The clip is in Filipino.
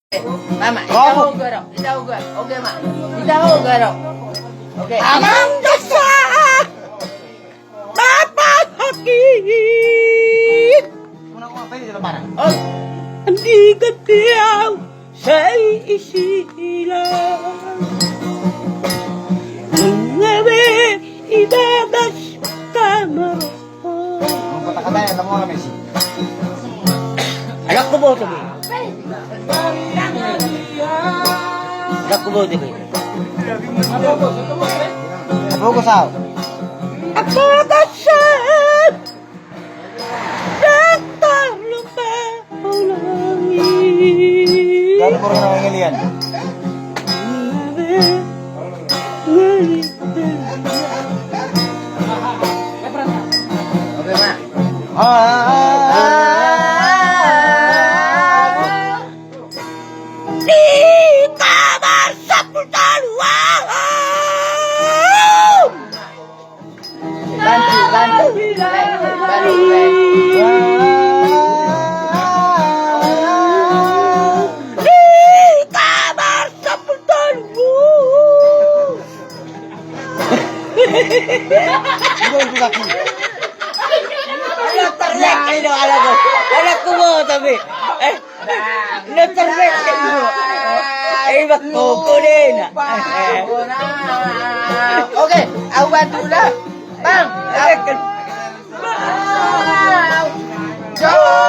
Mama, ikaw ang garo. Ikaw ang garo. Okay, ma. Ikaw ang garo. Okay. Amang dasa! Napakakit! Oh, Hindi ka tiyaw sa isilang. Ang gabi, ibagas ka mo. Anak ko mo ito, Anak ko mo ito, Ako ko sao? Ako kasal! Nagtalong pa ulangin. Gano'n mo rin ang ingilian? okay, ma. Di kamar sa putaluan! Bantu, bantu. Di kamar sa putaluan! Natarlek kayo, alam ko. Anak ko mo, tabi. Natarlek kayo. Ay, magkukunin. Okay, aku bantu lah. Bang. Jom.